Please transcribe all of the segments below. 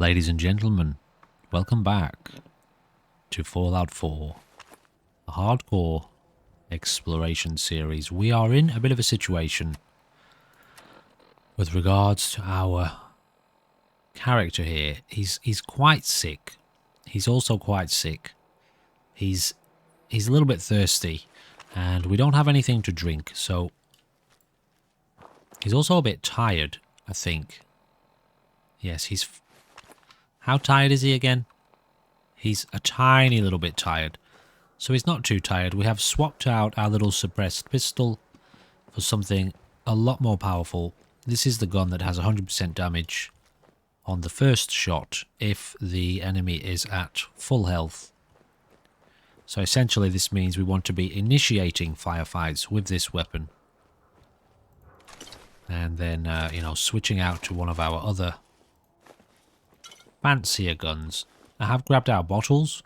Ladies and gentlemen, welcome back to Fallout 4, a hardcore exploration series. We are in a bit of a situation with regards to our character here. He's quite sick. He's also quite sick. He's a little bit thirsty, and we don't have anything to drink, so he's also a bit tired, I think. Yes, he's... How tired is he again? He's a tiny little bit tired. So he's not too tired. We have swapped out our little suppressed pistol for something a lot more powerful. This is the gun that has 100% damage on the first shot if the enemy is at full health. So essentially this means we want to be initiating firefights with this weapon. And then, switching out to one of our other fancier guns. I have grabbed our bottles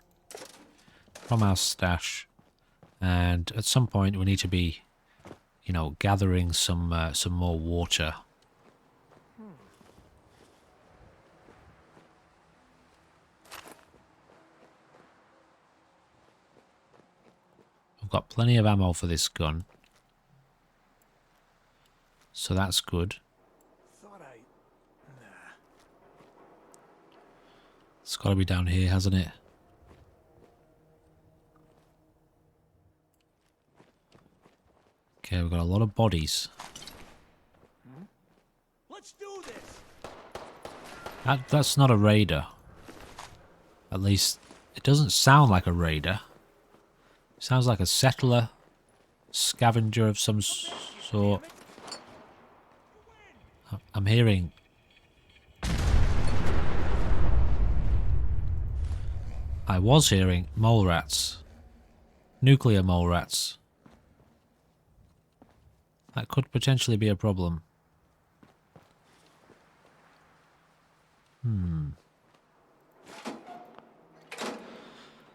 from our stash, and at some point we need to be, gathering some more water. I've got plenty of ammo for this gun, so that's good. It's got to be down here, hasn't it? Okay, we've got a lot of bodies. Let's do this. That's not a raider. At least, it doesn't sound like a raider. It sounds like a settler, scavenger of some sort. I'm hearing... I was hearing mole rats. Nuclear mole rats. That could potentially be a problem.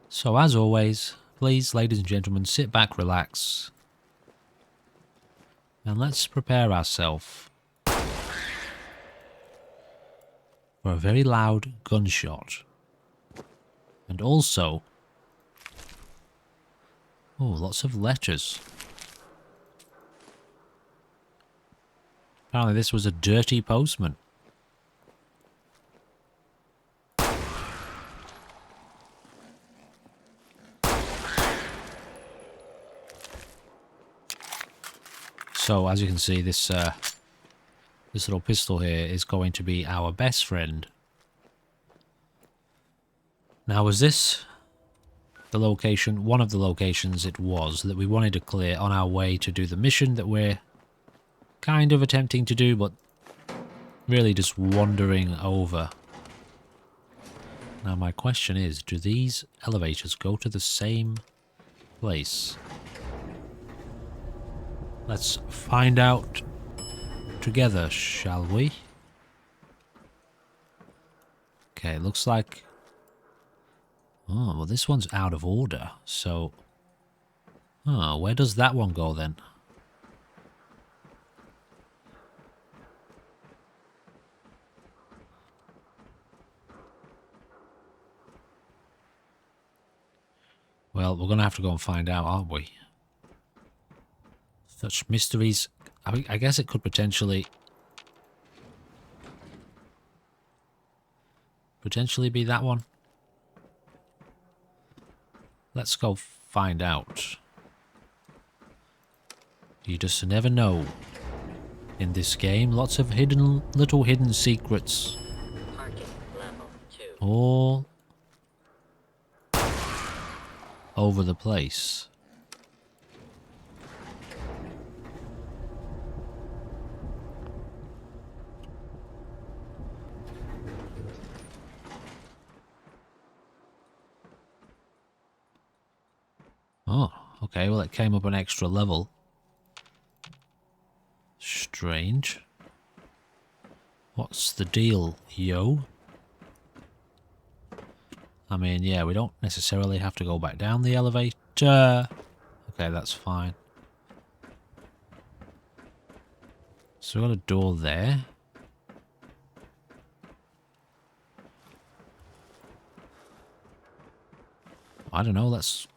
So as always, please, ladies and gentlemen, sit back, relax. And let's prepare ourselves for a very loud gunshot. And also... oh, lots of letters. Apparently this was a dirty postman. So, as you can see, this little pistol here is going to be our best friend. Now, was this the location, one of the locations it was, that we wanted to clear on our way to do the mission that we're kind of attempting to do, but really just wandering over? Now, my question is, do these elevators go to the same place? Let's find out together, shall we? Okay, looks like... oh, well, this one's out of order, so... oh, where does that one go then? Well, we're going to have to go and find out, aren't we? Such mysteries. I guess it could potentially be that one. Let's go find out. You just never know. In this game, lots of little hidden secrets. Parking level 2. All over the place. Oh, okay, well it came up an extra level. Strange. What's the deal, yo? I mean, yeah, we don't necessarily have to go back down the elevator. Okay, that's fine. So we've got a door there. I don't know, let's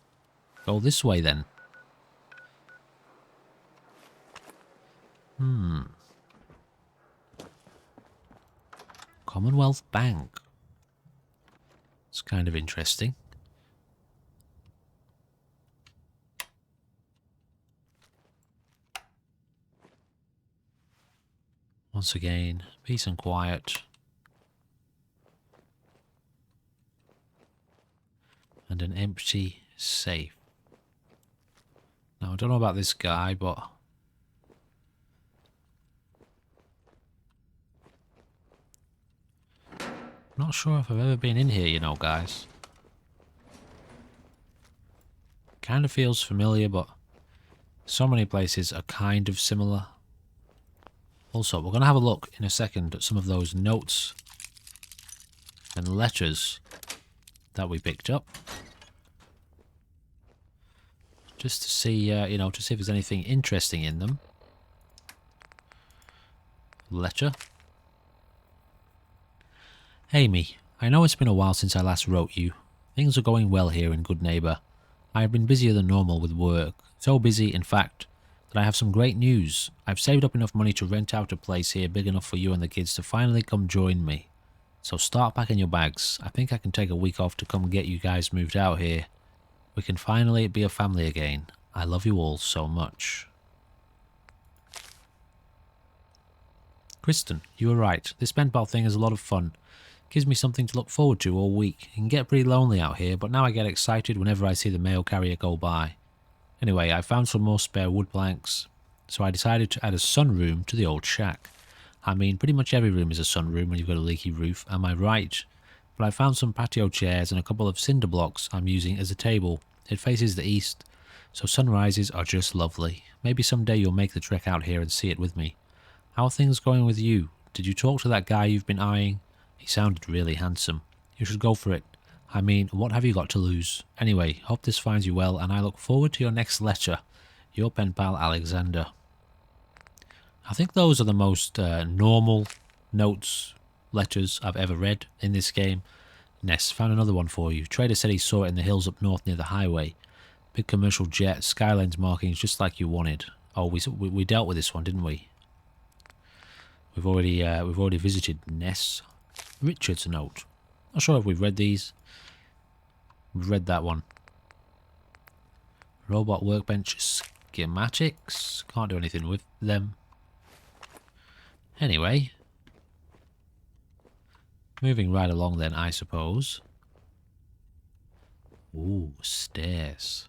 go this way then. Commonwealth Bank. It's kind of interesting. Once again, peace and quiet. And an empty safe. Now, I don't know about this guy, but... not sure if I've ever been in here, you know, guys. Kind of feels familiar, but so many places are kind of similar. Also, we're going to have a look in a second at some of those notes and letters that we picked up. Just to see, you know, to see if there's anything interesting in them. Letter. Amy, I know it's been a while since I last wrote you. Things are going well here in Good Neighbour. I have been busier than normal with work. So busy, in fact, that I have some great news. I've saved up enough money to rent out a place here big enough for you and the kids to finally come join me. So start packing your bags. I think I can take a week off to come get you guys moved out here. We can finally be a family again. I love you all so much. Kristen, you were right. This pen pal thing is a lot of fun. Gives me something to look forward to all week. It can get pretty lonely out here, but now I get excited whenever I see the mail carrier go by. Anyway, I found some more spare wood planks, so I decided to add a sunroom to the old shack. I mean, pretty much every room is a sunroom when you've got a leaky roof, am I right? But I found some patio chairs and a couple of cinder blocks I'm using as a table. It faces the east, so sunrises are just lovely. Maybe someday you'll make the trek out here and see it with me. How are things going with you? Did you talk to that guy you've been eyeing? He sounded really handsome. You should go for it. I mean, what have you got to lose? Anyway, hope this finds you well, and I look forward to your next letter. Your pen pal, Alexander. I think those are the most normal notes, letters I've ever read in this game. Ness, found another one for you. Trader said he saw it in the hills up north near the highway. Big commercial jet, skylines markings just like you wanted. Oh, we dealt with this one, didn't we? We've already visited Ness. Richard's note. Not sure if we've read these. We've read that one. Robot workbench schematics. Can't do anything with them. Anyway. Moving right along then, I suppose. Ooh, stairs.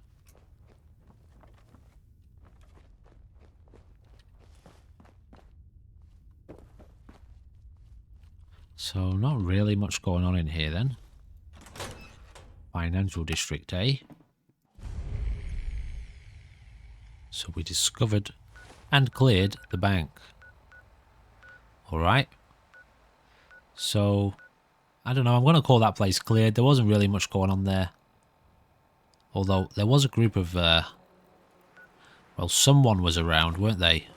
So, not really much going on in here then. Financial district, eh? So we discovered and cleared the bank. Alright. So, I don't know, I'm going to call that place cleared. There wasn't really much going on there. Although, there was a group of, well, someone was around, weren't they?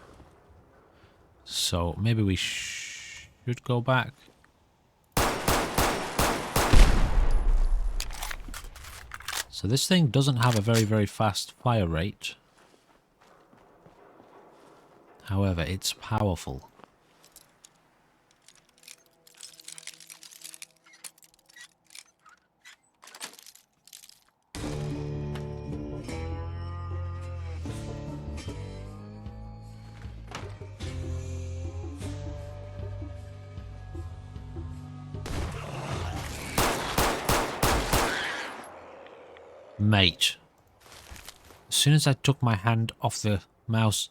So, maybe we should go back. So this thing doesn't have a very, very fast fire rate. However, it's powerful. Mate. As soon as I took my hand off the mouse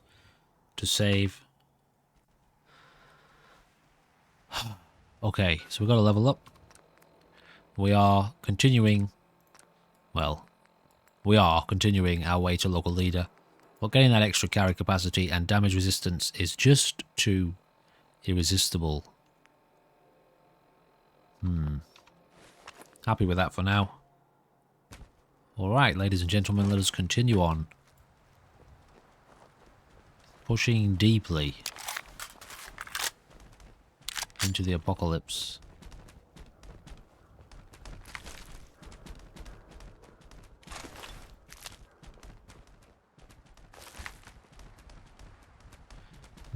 to save. Okay, so we've got to level up. We are continuing. Well, we are continuing our way to local leader. But getting that extra carry capacity and damage resistance is just too irresistible. Happy with that for now. Alright, ladies and gentlemen, let us continue on. Pushing deeply into the apocalypse.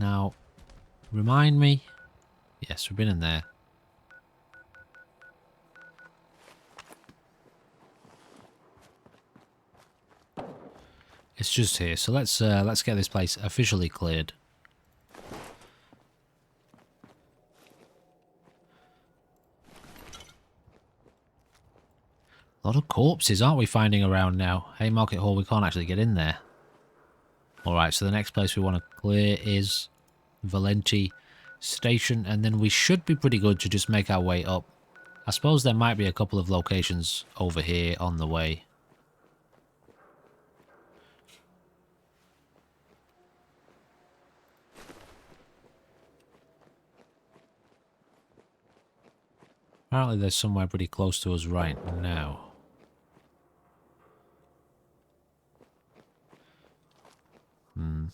Now, remind me. Yes, we've been in there. It's just here, so let's get this place officially cleared. A lot of corpses, aren't we finding around now? Haymarket Hall, we can't actually get in there. Alright, so the next place we want to clear is Valenti Station, and then we should be pretty good to just make our way up. I suppose there might be a couple of locations over here on the way. Apparently there's somewhere pretty close to us right now.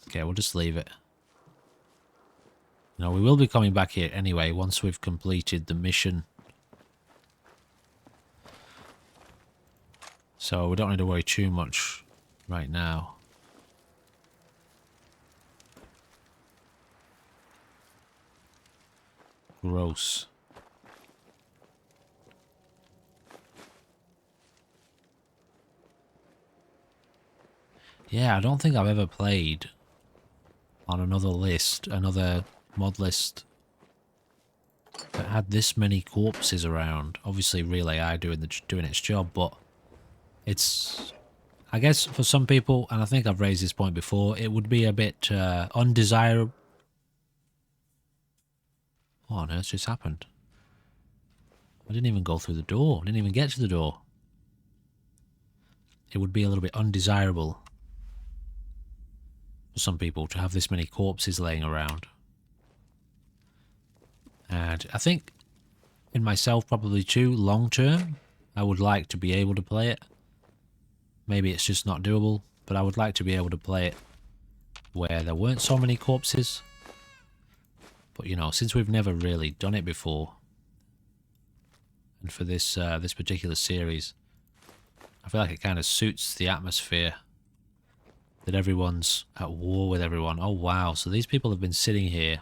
Okay, we'll just leave it. No, we will be coming back here anyway once we've completed the mission. So we don't need to worry too much right now. Gross. Yeah, I don't think I've ever played on another list, another mod list that had this many corpses around. Obviously, Real AI doing its job, but it's, I guess, for some people, and I think I've raised this point before, it would be a bit undesirable. What on earth just happened? I didn't even go through the door. I didn't even get to the door. It would be a little bit undesirable for some people to have this many corpses laying around. And I think in myself probably too, long term, I would like to be able to play it. Maybe it's just not doable, but I would like to be able to play it where there weren't so many corpses. But you know, since we've never really done it before, and for this this particular series, I feel like it kind of suits the atmosphere that everyone's at war with everyone. Oh wow, so these people have been sitting here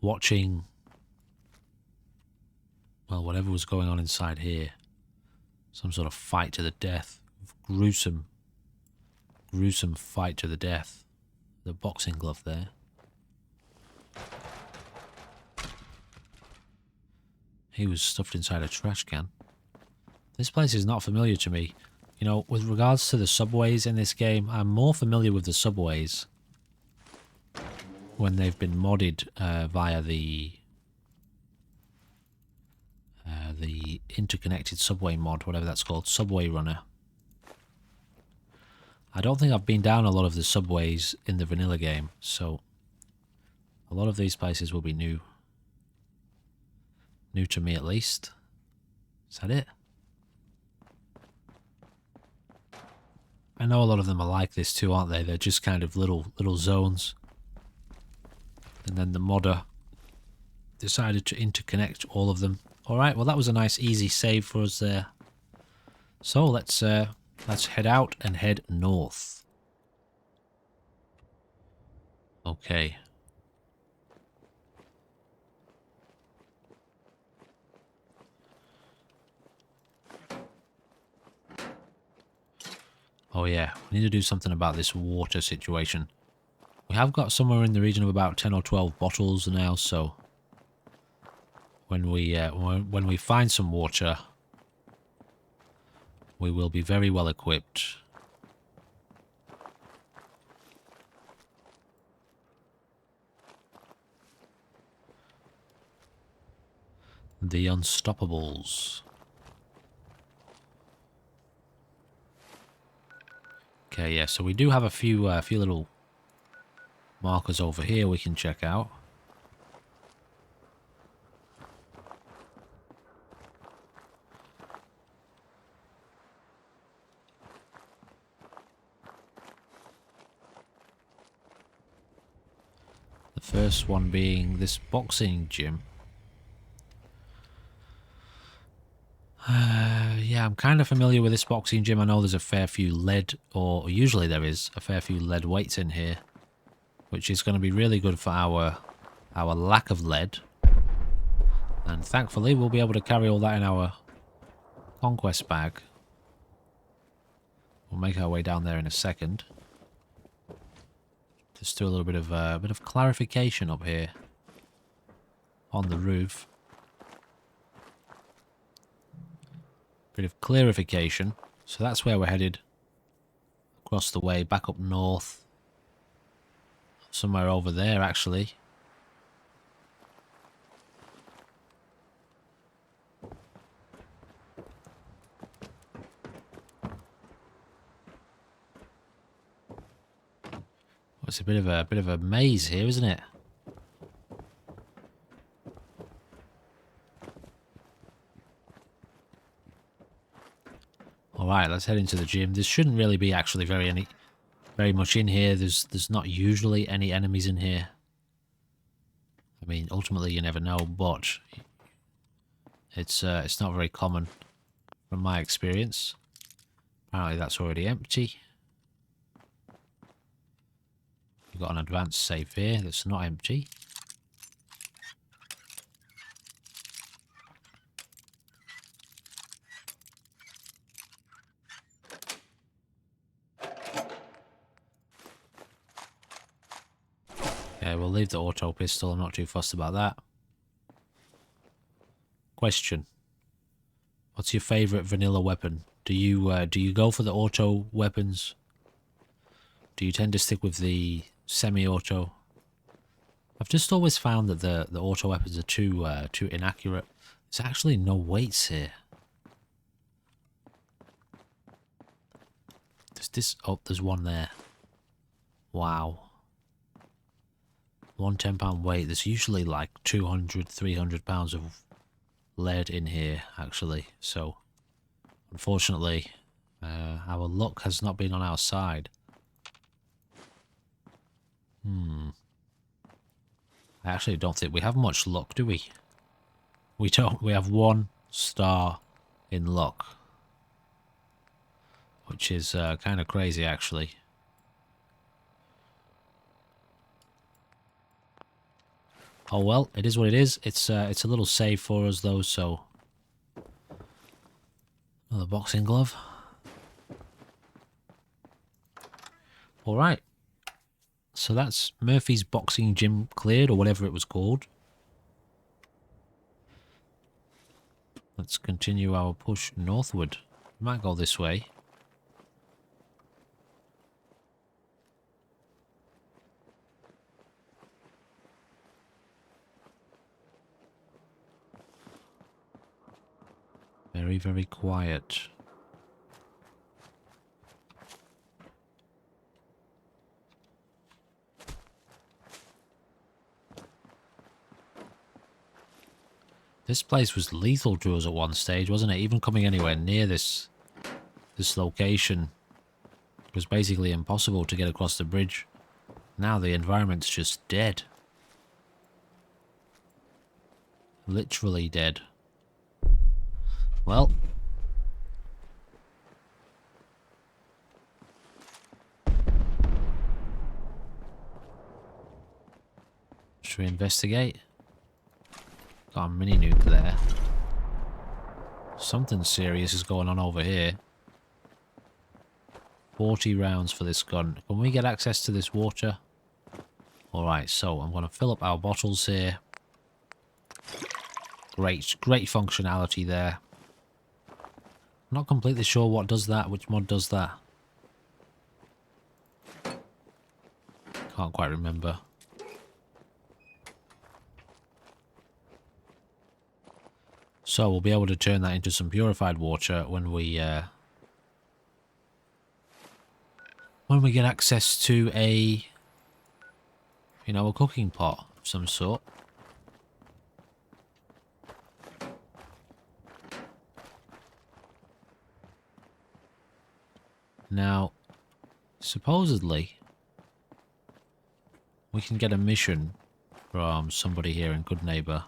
watching, well, whatever was going on inside here. Some sort of fight to the death. Gruesome fight to the death. The boxing glove there. He was stuffed inside a trash can. This place is not familiar to me. You know, with regards to the subways in this game, I'm more familiar with the subways when they've been modded via the interconnected subway mod, whatever that's called, Subway Runner. I don't think I've been down a lot of the subways in the vanilla game, so a lot of these places will be new. New to me at least. Is that it? I know a lot of them are like this too, aren't they? They're just kind of little zones. And then the modder decided to interconnect all of them. Alright, well that was a nice easy save for us there. So let's head out and head north. Okay. Oh yeah, we need to do something about this water situation. We have got somewhere in the region of about 10 or 12 bottles now, so when we find some water, we will be very well equipped. The Unstoppables. Okay, yeah, so we do have a few little markers over here we can check out. The first one being this boxing gym. Yeah, I'm kind of familiar with this boxing gym. I know there's a fair few lead, or usually there is a fair few lead weights in here. which is going to be really good for our lack of lead. And thankfully, we'll be able to carry all that in our conquest bag. We'll make our way down there in a second. Just do a little bit of clarification up here on the roof. Bit of clarification. So that's where we're headed. Across the way, back up north. Somewhere over there, actually. It's a bit of a maze here, isn't it? All right, let's head into the gym. There shouldn't really be actually very much in here. There's not usually any enemies in here. I mean, ultimately you never know, but it's not very common from my experience. Apparently that's already empty. We've got an advanced safe here that's not empty. Okay, we'll leave the auto pistol. I'm not too fussed about that. Question. What's your favourite vanilla weapon? Do you go for the auto weapons? Do you tend to stick with the semi-auto? I've just always found that the auto weapons are too inaccurate. There's actually no weights here. Oh, there's one there. Wow. One £10 weight. There's usually like 200, 300 pounds of lead in here, actually. So, unfortunately, our luck has not been on our side. I actually don't think we have much luck, do we? We don't. We have 1 star in luck, which is kind of crazy, actually. Oh well, it is what it is. It's a little save for us though, so another boxing glove. All right. So that's Murphy's boxing gym cleared, or whatever it was called. Let's continue our push northward. We might go this way. Very, very quiet. This place was lethal to us at one stage, wasn't it? Even coming anywhere near this location was basically impossible to get across the bridge. Now the environment's just dead. Literally dead. Well. Should we investigate? Got a mini nuke there. Something serious is going on over here. 40 rounds for this gun. Can we get access to this water? Alright, so I'm going to fill up our bottles here. Great functionality there. I'm not completely sure what does that, which mod does that. Can't quite remember. So we'll be able to turn that into some purified water when we get access to a cooking pot of some sort. Now, supposedly, we can get a mission from somebody here in Good Neighbor.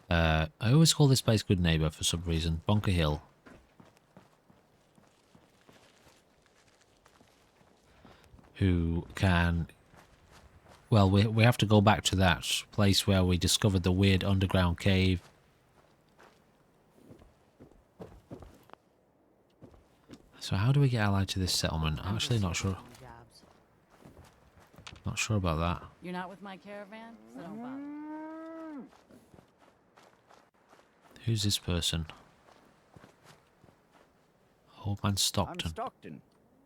I always call this place Good Neighbor for some reason. Bunker Hill. Who can Well, we have to go back to that place where we discovered the weird underground cave. So how do we get allied to this settlement? I'm actually not sure. Not sure about that. You're not with my caravan, so don't bother. Who's this person? Old Man I'm Stockton. Stockton.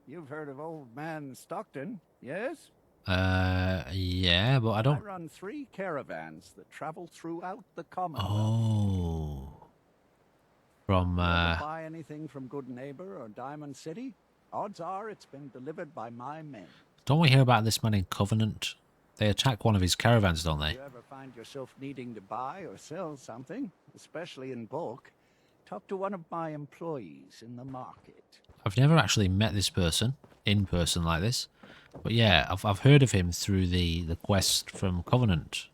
You've heard of Old Man Stockton, yes? Yeah, but I I don't... run 3 caravans that travel throughout the Commonwealth. Oh. From, You ever buy anything from Good Neighbor or Diamond City? Odds are it's been delivered by my men. don't we hear about this man in Covenant? They attack one of his caravans, don't they? If you ever find yourself needing to buy or sell something, especially in bulk, talk to one of my employees in the market. I've never actually met this person in person like this, but yeah, I've heard of him through the quest from Covenant,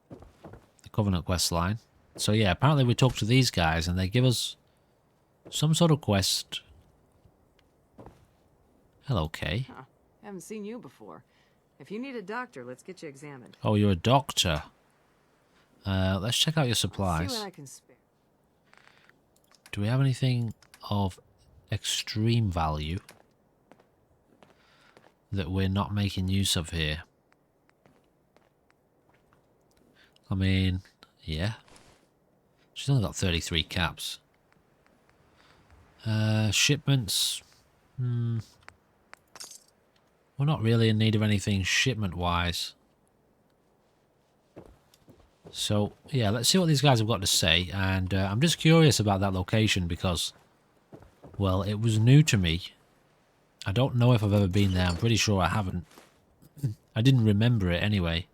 the Covenant quest line. So yeah, apparently we talk to these guys and they give us some sort of quest. Hello, Kay. Huh. Haven't seen you before. If you need a doctor, let's get you examined. Oh, you're a doctor. Let's check out your Let's supplies. see what I can spare. Do we have anything of extreme value that we're not making use of here? I mean, yeah. She's only got 33 caps. Shipments. We're not really in need of anything shipment-wise. So, yeah, let's see what these guys have got to say. And I'm just curious about that location because, well, it was new to me. I don't know if I've ever been there. I'm pretty sure I haven't. I didn't remember it anyway.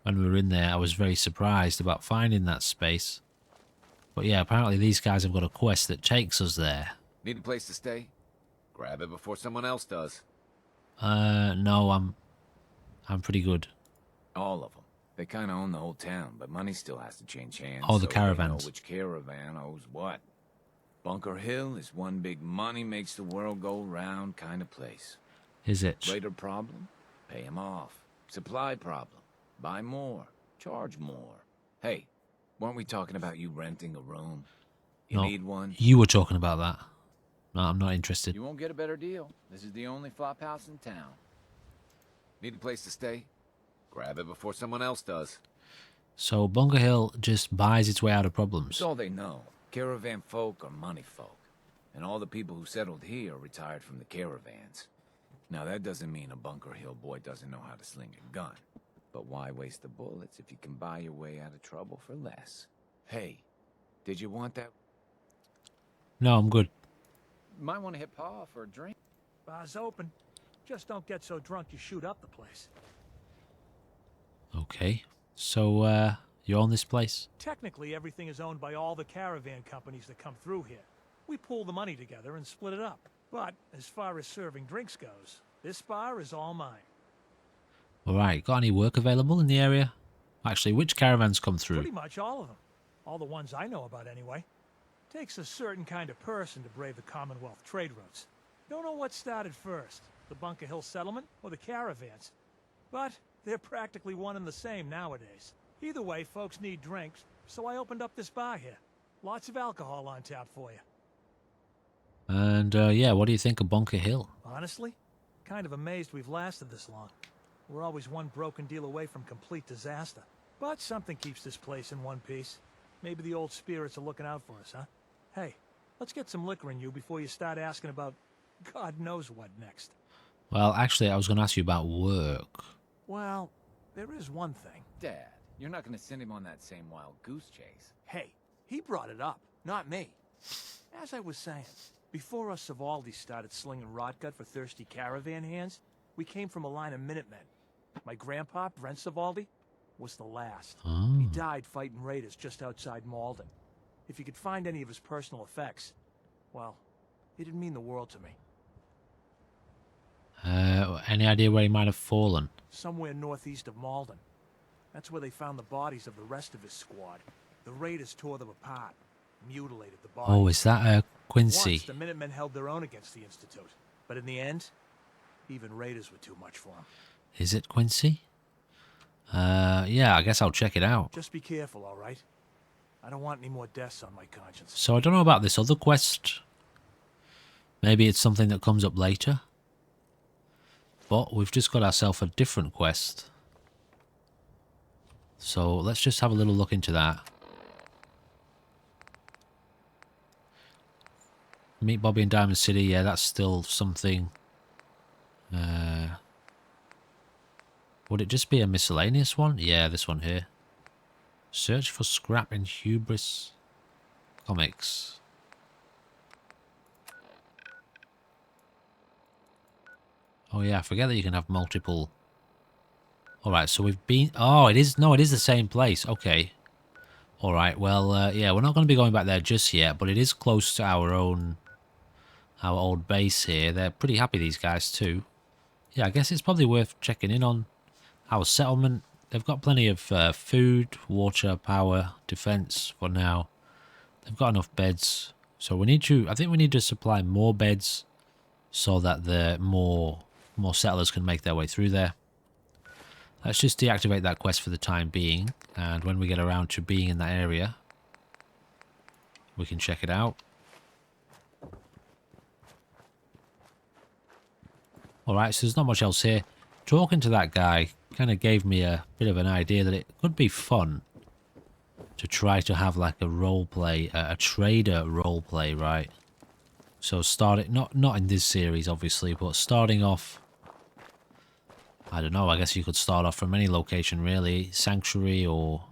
When we were in there, I was very surprised about finding that space. But yeah, apparently these guys have got a quest that takes us there. Need a place to stay? Grab it before someone else does. No, I'm pretty good. All of them. They kind of own the whole town, but money still has to change hands. Oh, the so they caravans. know which caravan owes what. Bunker Hill is one big money makes the world go round kind of place. Is it? Trader problem? Pay him off. Supply problem? Buy more. Charge more. Hey, weren't we talking about you renting a room? You No, need one? you were talking about that. No, I'm not interested. You won't get a better deal. This is the only flop house in town. Need a place to stay? Grab it before someone else does. So Bunker Hill just buys its way out of It's problems. all they know. Caravan folk are money folk. And all the people who settled here retired from the caravans. Now that doesn't mean a Bunker Hill boy doesn't know how to sling a gun. But why waste the bullets if you can buy your way out of trouble for less? Hey, did you want that? No, I'm good. Might want to hit Pa for a drink. Bar's open. Just don't get so drunk you shoot up the place. Okay. So, you own this place? Technically, everything is owned by all the caravan companies that come through here. We pool the money together and split it up. But as far as serving drinks goes, this bar is all mine. Alright, got any work available in the area? Actually, which caravans come through? Pretty much all of them. All the ones I know about, anyway. Takes a certain kind of person to brave the Commonwealth trade routes. Don't know what started first, the Bunker Hill settlement or the caravans. But they're practically one and the same nowadays. Either way, folks need drinks, so I opened up this bar here. Lots of alcohol on tap for you. And, yeah, what do you think of Bunker Hill? Honestly, kind of amazed we've lasted this long. We're always one broken deal away from complete disaster. But something keeps this place in one piece. Maybe the old spirits are looking out for us, huh? Hey, let's get some liquor in you before you start asking about God knows what next. Well, actually, I was going to ask you about work. Well, there is one thing. Dad, you're not going to send him on that same wild goose chase. Hey, he brought it up, not me. As I was saying, before us Savaldi started slinging rotgut for thirsty caravan hands, we came from a line of Minutemen. My grandpa, Brent Savaldi, was the last. Oh. He died fighting raiders just outside Malden. If you could find any of his personal effects, well, it didn't mean the world to me. Any idea where he might have fallen? Somewhere northeast of Malden. That's where they found the bodies of the rest of his squad. The raiders tore them apart, mutilated the bodies. Oh, is that Quincy? Once, the Minutemen held their own against the Institute. But in the end, even raiders were too much for them. Is it Quincy? Yeah, I guess I'll check it out. Just be careful, all right? I don't want any more deaths on my conscience. So I don't know about this other quest. Maybe it's something that comes up later. But we've just got ourselves a different quest. So let's just have a little look into that. Meet Bobby in Diamond City. Yeah, that's still something. Would it just be a miscellaneous one? Yeah, this one here. Search for scrap in Hubris Comics. Oh yeah, I forget that you can have multiple. Alright, so we've been... Oh, it is... No, it is the same place. Okay. Alright, well, yeah, we're not going to be going back there just yet, but it is close to our own... Our old base here. They're pretty happy, these guys, too. Yeah, I guess it's probably worth checking in on our settlement. They've got plenty of food, water, power, defense for now. They've got enough beds. So we need to... I think we need to supply more beds so that the more settlers can make their way through there. Let's just deactivate that quest for the time being, and when we get around to being in that area, we can check it out. Alright, so there's not much else here. Talking to that guy kind of gave me a bit of an idea that it could be fun to try to have like a roleplay, a trader roleplay, right? So starting, not in this series obviously, but starting off, I don't know, I guess you could start off from any location really, Sanctuary or,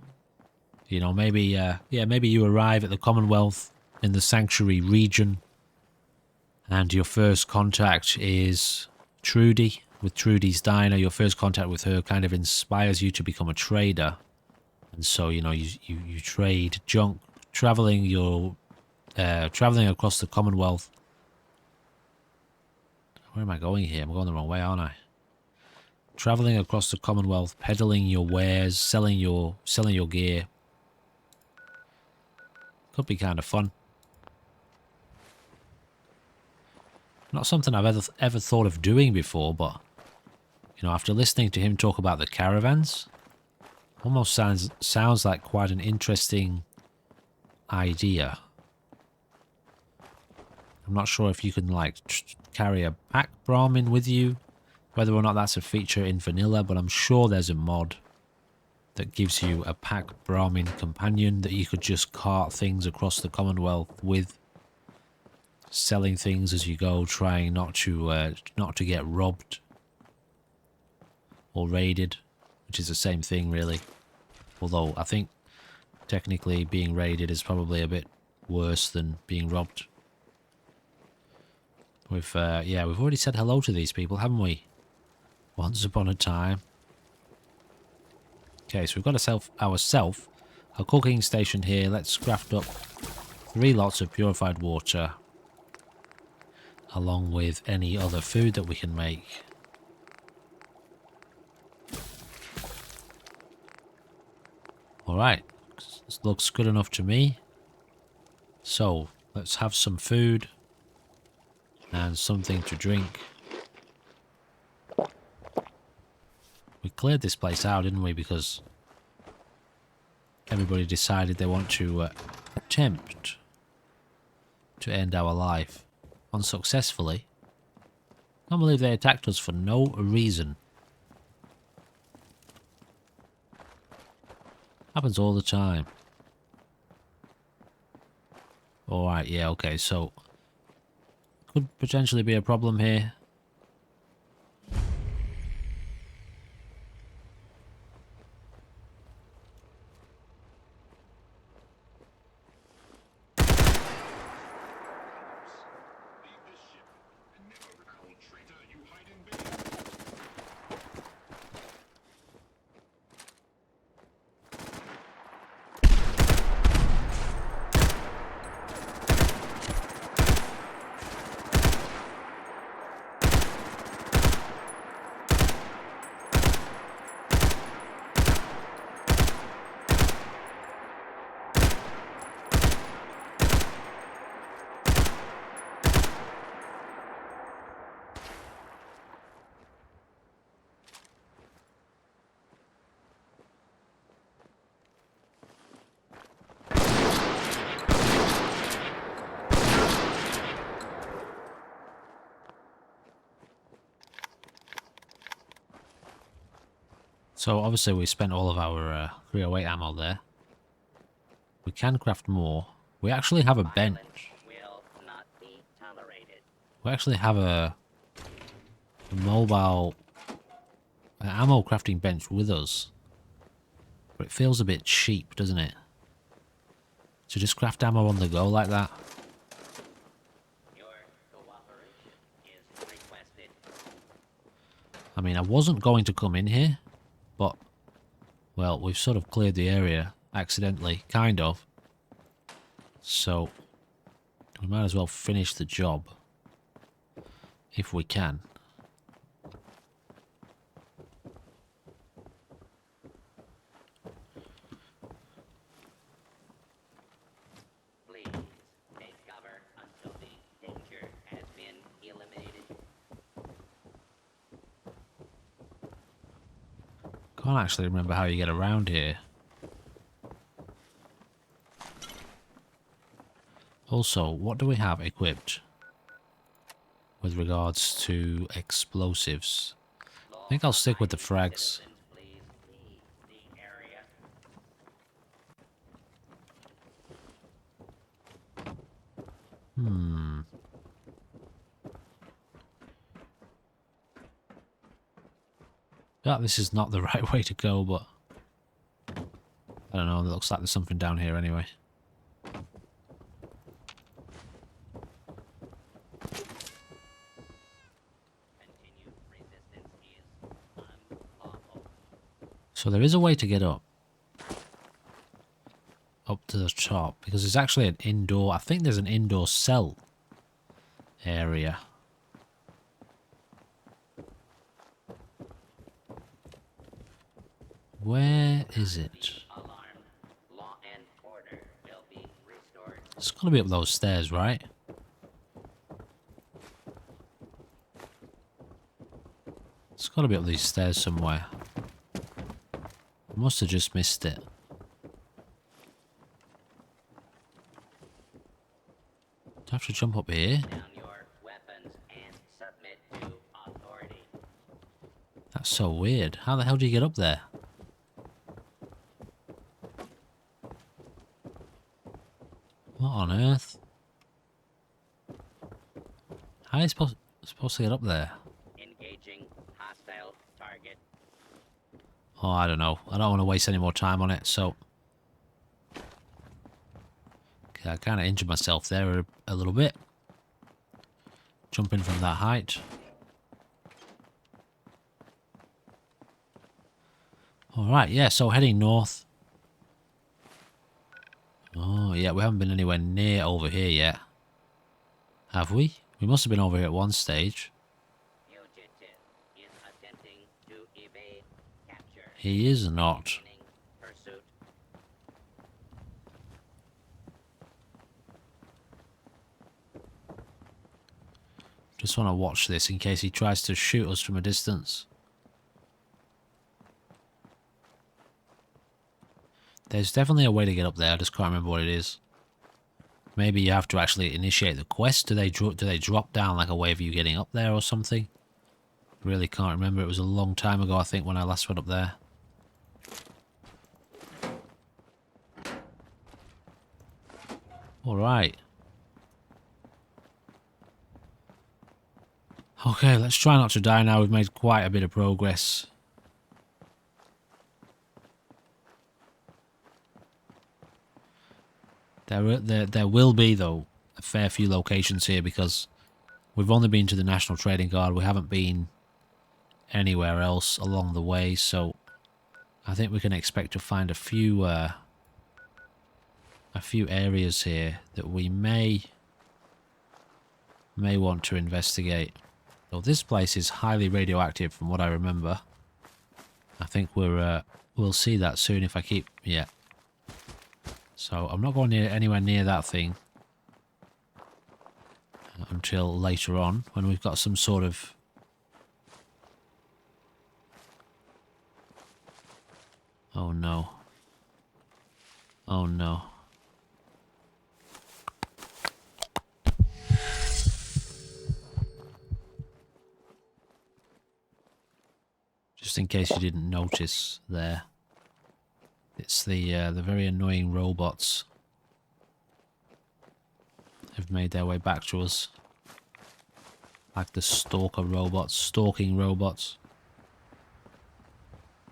you know, maybe, yeah, maybe you arrive at the Commonwealth in the Sanctuary region and your first contact is Trudy, with Trudy's Diner. Your first contact with her kind of inspires you to become a trader. And so, you know, you trade junk, traveling across the Commonwealth. Where am I going here? I'm going the wrong way, aren't I? Traveling across the Commonwealth, peddling your wares, selling your gear. Could be kind of fun. Not something I've ever thought of doing before, but you know, after listening to him talk about the caravans, almost sounds like quite an interesting idea. I'm not sure if you can like carry a pack Brahmin with you, whether or not that's a feature in vanilla, but I'm sure there's a mod that gives you a pack Brahmin companion that you could just cart things across the Commonwealth with, selling things as you go, trying not to get robbed or raided, which is the same thing really. Although I think technically being raided is probably a bit worse than being robbed. We've already said hello to these people, haven't we? Once upon a time. Okay, so we've got ourselves a cooking station here. Let's craft up 3 lots of purified water, along with any other food that we can make. Alright, this looks good enough to me. So, let's have some food and something to drink. We cleared this place out, didn't we? Because everybody decided they want to attempt to end our life unsuccessfully. I can't believe they attacked us for no reason. Happens all the time. Alright, yeah, okay, so could potentially be a problem here. So obviously we spent all of our 308 ammo there. We can craft more. We actually have a bench. Will not be tolerated. We actually have a mobile ammo crafting bench with us. But it feels a bit cheap, doesn't it? To just craft ammo on the go like that. Your cooperation is requested. I mean, I wasn't going to come in here, but, well, we've sort of cleared the area accidentally, kind of. So, we might as well finish the job, if we can. Please take cover until the danger has been eliminated. Can't actually remember how you get around here. Also, what do we have equipped with regards to explosives? I think I'll stick with the frags. Please leave the area. Yeah, this is not the right way to go, but I don't know, it looks like there's something down here anyway. Continued resistance is unlawful. So there is a way to get up. Up to the top, because there's actually an indoor, I think there's an indoor cell area. Where is it? Alarm. Law and order will be restored. It's gotta be up those stairs, right? It's gotta be up these stairs somewhere. I must have just missed it. Do I have to jump up here? Down your weapons and submit to authority. That's so weird. How the hell do you get up there? What on earth? How are you supposed to get up there? Engaging hostile target. Oh, I don't know. I don't want to waste any more time on it, so... Okay, I kind of injured myself there a little bit. Jumping from that height. Alright, yeah, so heading north. Oh, yeah, we haven't been anywhere near over here yet. Have we? We must have been over here at one stage. Fugitive is attempting to evade capture. He is not. Beginning pursuit. Just want to watch this in case he tries to shoot us from a distance. There's definitely a way to get up there, I just can't remember what it is. Maybe you have to actually initiate the quest. Do they drop down like a way of you getting up there or something? Really can't remember. It was a long time ago, I think, when I last went up there. Alright. Okay, let's try not to die now. We've made quite a bit of progress. There will be, though, a fair few locations here because we've only been to the National Trading Guard. We haven't been anywhere else along the way, so I think we can expect to find a few areas here that we may want to investigate. So this place is highly radioactive from what I remember. I think we'll see that soon if I keep... Yeah. So I'm not going anywhere near that thing until later on when we've got some sort of... Oh no. Oh no. Just in case you didn't notice there. It's the very annoying robots have made their way back to us. Like the stalker robots, stalking robots.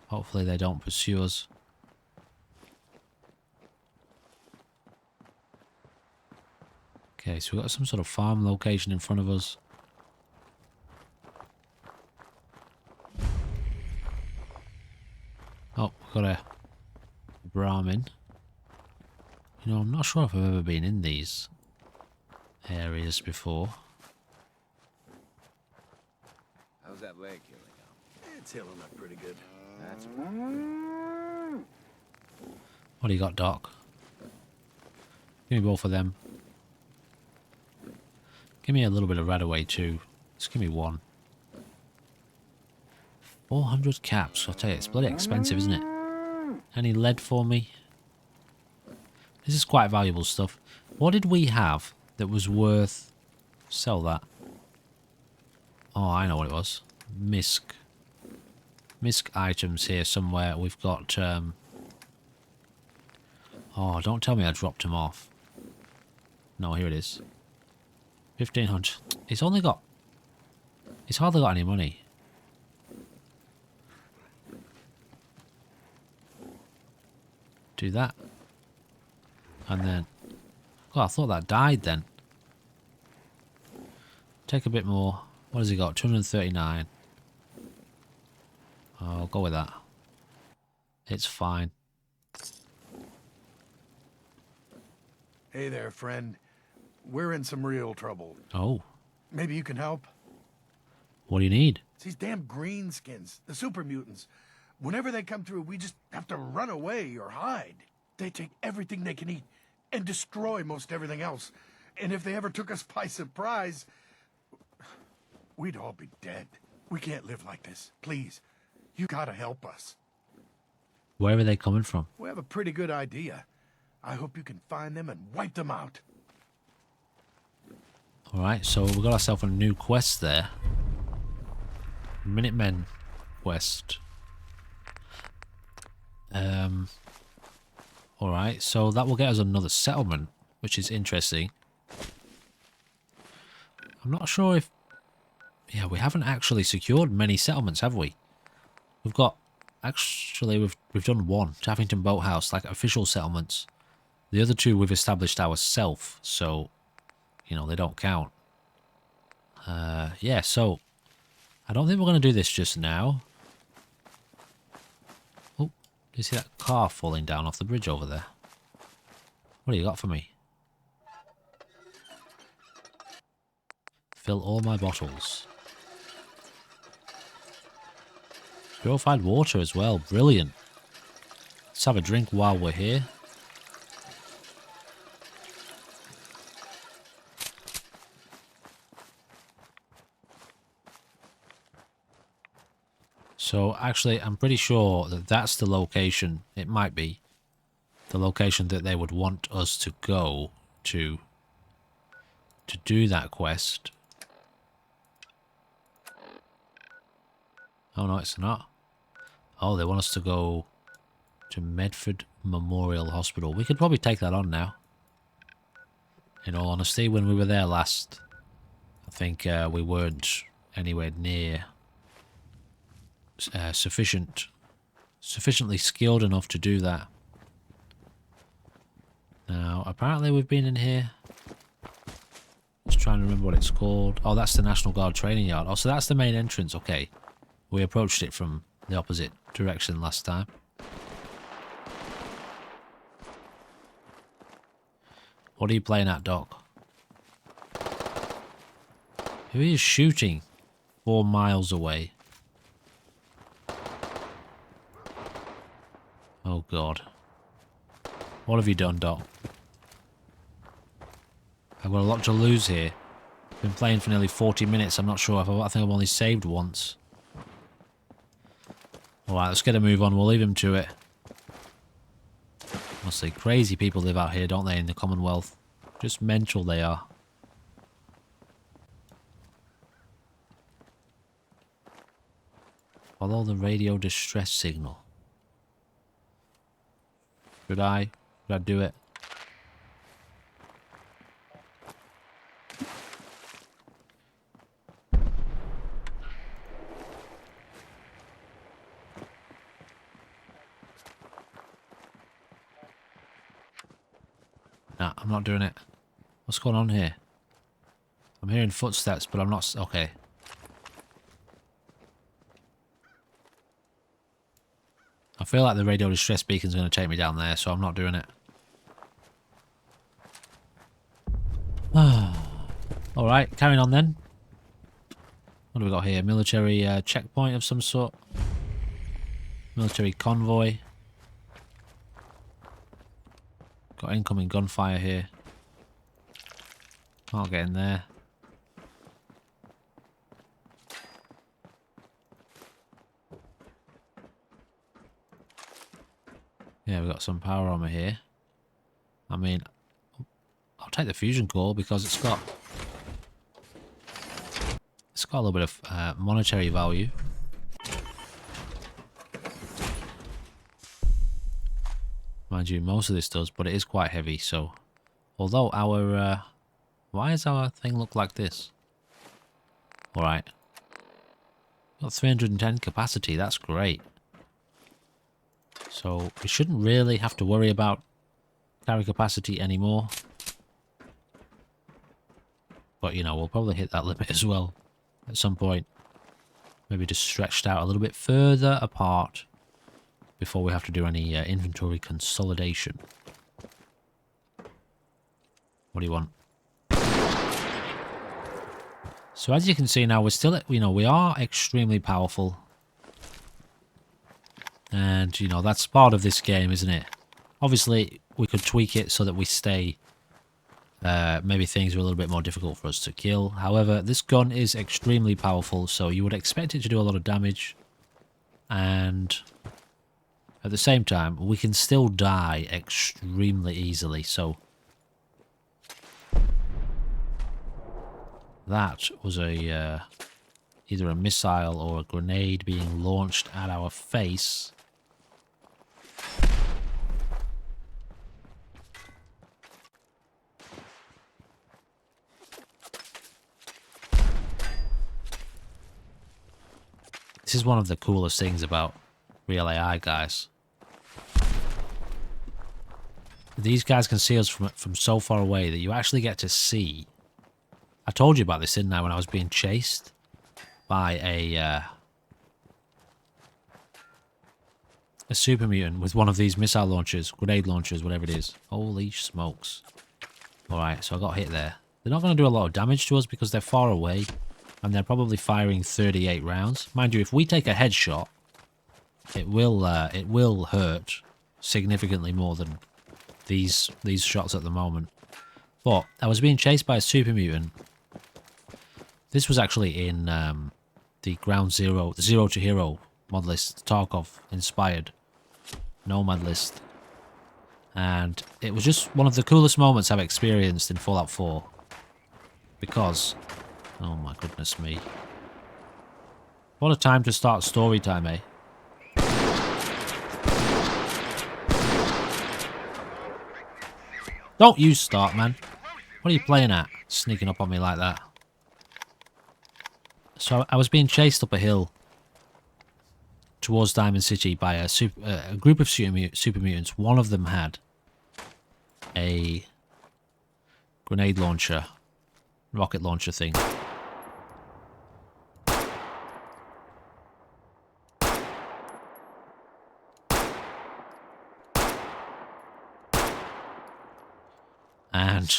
Hopefully they don't pursue us. Okay, so we've got some sort of farm location in front of us. Oh, we've got a Brahmin. You know, I'm not sure if I've ever been in these areas before. How's that leg healing up? It's healing up pretty good. That's What do you got, Doc? Give me both of them. Give me a little bit of Radaway too. Just give me one. 400 caps. I'll tell you, it's bloody expensive, isn't it? Any lead for me? This is quite valuable stuff. What did we have that was worth... Sell that. Oh, I know what it was. Misk. Misk items here somewhere. We've got... Oh, don't tell me I dropped him off. No, here it is. 1500. It's only got... It's hardly got any money. Do that. And then... Oh, I thought that died then. Take a bit more. What has he got? 239. I'll go with that. It's fine. Hey there, friend. We're in some real trouble. Oh. Maybe you can help? What do you need? It's these damn greenskins, the super mutants. Whenever they come through, we just have to run away or hide. They take everything they can eat and destroy most everything else. And if they ever took us by surprise, we'd all be dead. We can't live like this. Please, you gotta help us. Where are they coming from? We have a pretty good idea. I hope you can find them and wipe them out. Alright, so we've got ourselves a new quest there. Minutemen quest. Alright, so that will get us another settlement, which is interesting. I'm not sure if... Yeah, we haven't actually secured many settlements, have we? We've got... Actually, we've done one. Taffington Boathouse, like official settlements. The other two we've established ourselves, so... You know, they don't count. Yeah, so... I don't think we're going to do this just now. Oh, do you see that car falling down off the bridge over there? What do you got for me? Fill all my bottles. Purified water as well, brilliant. Let's have a drink while we're here. So actually, I'm pretty sure that that's the location, it might be, the location that they would want us to go to do that quest. Oh no, it's not. Oh, they want us to go to Medford Memorial Hospital. We could probably take that on now. In all honesty, when we were there last, I think we weren't anywhere near... sufficiently skilled enough to do that. Now, apparently we've been in here. Just trying to remember what it's called. Oh, that's the National Guard training yard. Oh, so that's the main entrance. Okay. We approached it from the opposite direction last time. What are you playing at, Doc? Who is shooting 4 miles away? Oh God. What have you done, Doc? I've got a lot to lose here. Been playing for nearly 40 minutes. I'm not sure if I think I've only saved once. Alright, let's get a move on. We'll leave him to it. Honestly, crazy people live out here, don't they, in the Commonwealth? Just mental they are. Follow the radio distress signal. Should I do it? Nah, I'm not doing it. What's going on here? I'm hearing footsteps, but I'm not... Okay. I feel like the radio distress beacon's going to take me down there, so I'm not doing it. Alright, carrying on then. What do we got here? Military checkpoint of some sort. Military convoy. Got incoming gunfire here. Can't get in there. Yeah, we've got some power armor here. I mean, I'll take the fusion core because it's got a little bit of monetary value. Mind you, most of this does, but it is quite heavy, so... Although our... why does our thing look like this? Alright. Got 310 capacity, that's great. So, we shouldn't really have to worry about carry capacity anymore. But, you know, we'll probably hit that limit as well at some point. Maybe just stretched out a little bit further apart before we have to do any inventory consolidation. What do you want? So as you can see now, we're still, you know, we are extremely powerful. And, you know, that's part of this game, isn't it? Obviously, we could tweak it so that we stay... maybe things are a little bit more difficult for us to kill. However, this gun is extremely powerful, so you would expect it to do a lot of damage. And... at the same time, we can still die extremely easily, so... that was a either a missile or a grenade being launched at our face. This is one of the coolest things about real AI, guys. These guys can see us from so far away that you actually get to see. I told you about this, didn't I, when I was being chased by a super mutant with one of these missile launchers, grenade launchers, whatever it is. Holy smokes. Alright, so I got hit there. They're not going to do a lot of damage to us because they're far away. And they're probably firing 38 rounds. Mind you, if we take a headshot, it will hurt significantly more than these shots at the moment. But I was being chased by a super mutant. This was actually in the Ground Zero, the Zero to Hero Modlist, Tarkov inspired Nomad list. And it was just one of the coolest moments I've experienced in Fallout 4. Because, oh my goodness me. What a time to start story time, eh? Don't you start, man. What are you playing at? Sneaking up on me like that. So I was being chased up a hill towards Diamond City by a group of super mutants. One of them had a grenade launcher, rocket launcher thing. And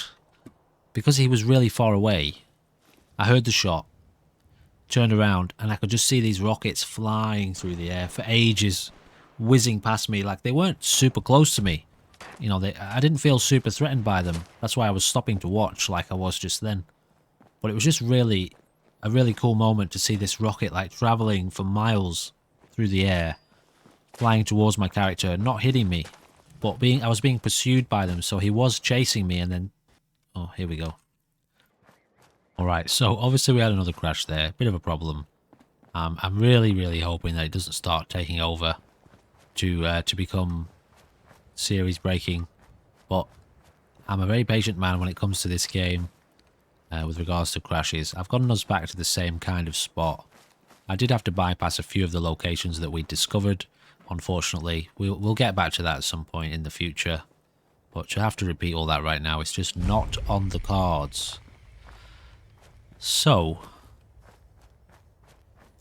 because he was really far away, I heard the shot, turned around, and I could just see these rockets flying through the air for ages, whizzing past me. Like, they weren't super close to me. You know, I didn't feel super threatened by them. That's why I was stopping to watch like I was just then. But it was just really a really cool moment to see this rocket like traveling for miles through the air, flying towards my character, not hitting me, but I was being pursued by them. So he was chasing me, and then, oh, here we go. All right, so obviously we had another crash there, bit of a problem. I'm really, really hoping that it doesn't start taking over to become series breaking. But I'm a very patient man when it comes to this game with regards to crashes. I've gotten us back to the same kind of spot. I did have to bypass a few of the locations that we discovered. Unfortunately, we'll get back to that at some point in the future. But to have to repeat all that right now, it's just not on the cards. So,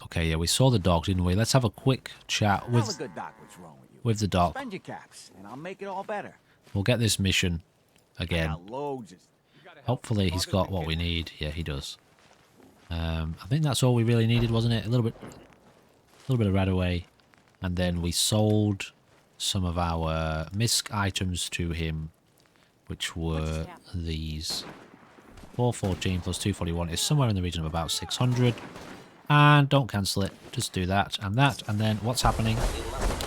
okay, yeah, we saw the dog, didn't we? Let's have a quick chat Have a with good doc. What's wrong with you? the dog. Spend your caps, and I'll make it all better. We'll get this mission again. Got loads of... Hopefully he's got what we need. Yeah, he does. I think that's all we really needed, wasn't it? A little bit of Radaway, and then we sold some of our misc items to him, which were these. 414 plus 241 is somewhere in the region of about 600. And don't cancel it. Just do that, and then what's happening?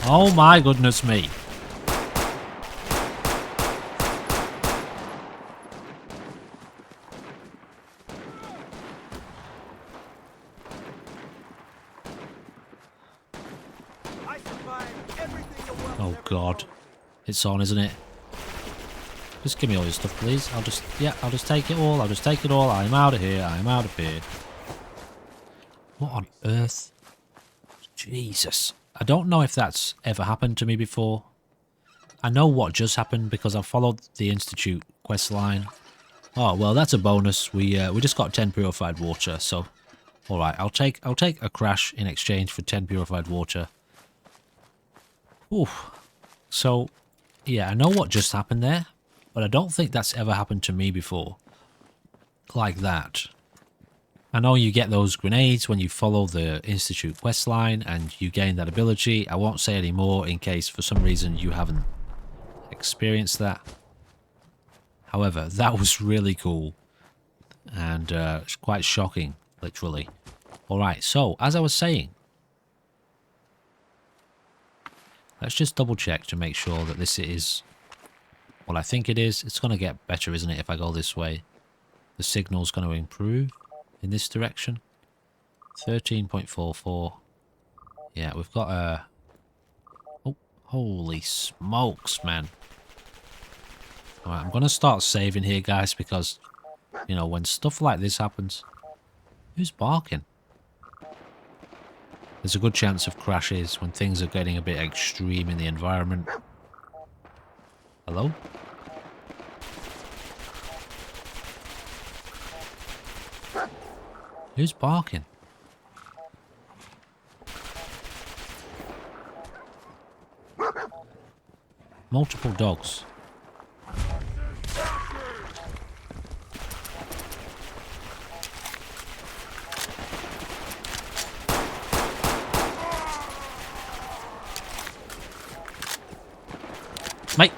Oh my goodness me. Oh god. It's on, isn't it? Just give me all your stuff, please. I'll just take it all. I'll just take it all. I'm out of here. I'm out of here. What on earth? Jesus. I don't know if that's ever happened to me before. I know what just happened because I followed the Institute quest line. Oh, well, that's a bonus. We just got 10 purified water, so... Alright, I'll take a crash in exchange for 10 purified water. Oof. So, yeah, I know what just happened there, but I don't think that's ever happened to me before. Like that. I know you get those grenades when you follow the Institute quest line and you gain that ability. I won't say any more in case for some reason you haven't experienced that. However, that was really cool and quite shocking, literally. Alright, so as I was saying, let's just double check to make sure that this is what I think it is. It's going to get better, isn't it, if I go this way? The signal's going to improve in this direction. 13.44. Yeah, we've got a... Oh, holy smokes, man. Alright, I'm going to start saving here, guys, because, you know, when stuff like this happens... Who's barking? There's a good chance of crashes when things are getting a bit extreme in the environment. Hello? Who's barking? Multiple dogs. Mate!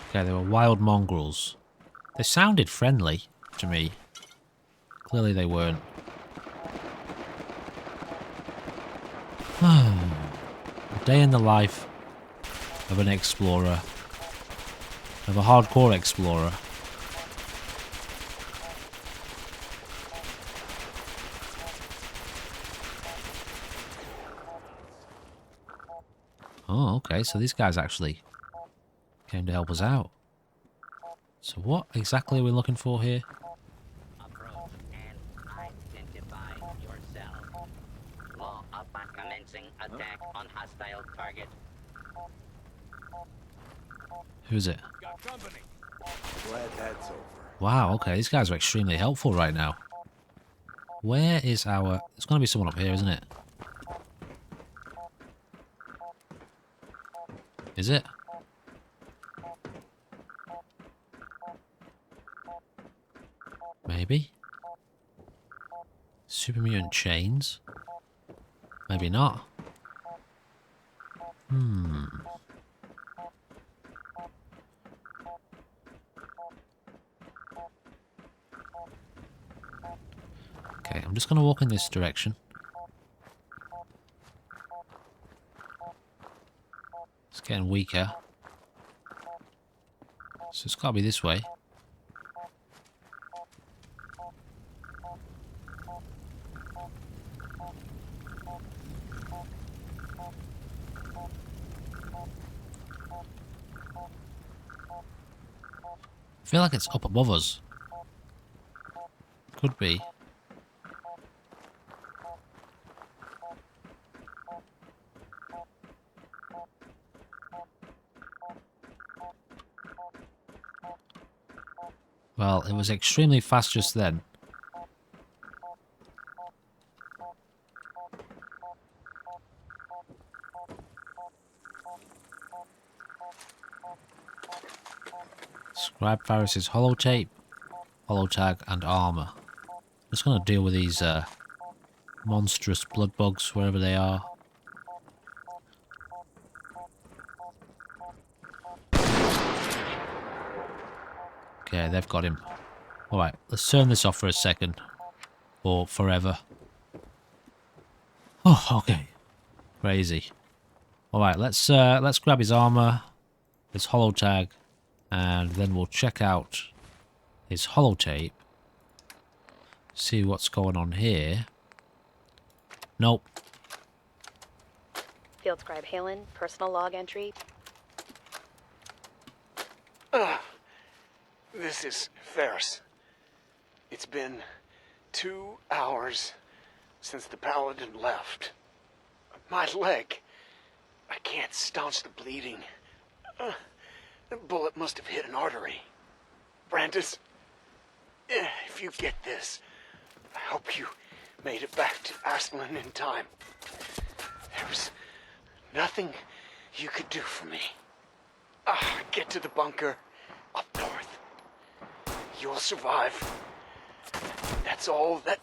Okay, they were wild mongrels. They sounded friendly to me. Clearly they weren't. A day in the life of an explorer. Of a hardcore explorer. Oh, okay, so these guys actually came to help us out. So what exactly are we looking for here? Approach and identify yourself. Law up commencing attack on hostile target. Who's it? Glad that's over. Wow, okay, these guys are extremely helpful right now. Where is our... There's going to be someone up here, isn't it? Is it? Maybe? Super mutant chains? Maybe not. Okay, I'm just going to walk in this direction. It's getting weaker. So it's got to be this way. feel like it's up above us. Could be. Well, it was extremely fast just then. Scribe Faris's holotape, holotag, and armor. Just gonna deal with these monstrous blood bugs wherever they are. Okay, they've got him. Alright, let's turn this off for a second. Or forever. Oh, okay. Crazy. Alright, let's grab his armor, his holotag, and then we'll check out his holotape. See what's going on here. Nope. Field Scribe Halen, personal log entry. This is Ferris. It's been 2 hours since the paladin left. My leg. I can't staunch the bleeding. The bullet must have hit an artery. Brandis, if you get this, I hope you made it back to Aslan in time. There was nothing you could do for me. Get to the bunker up north. You'll survive. That's all that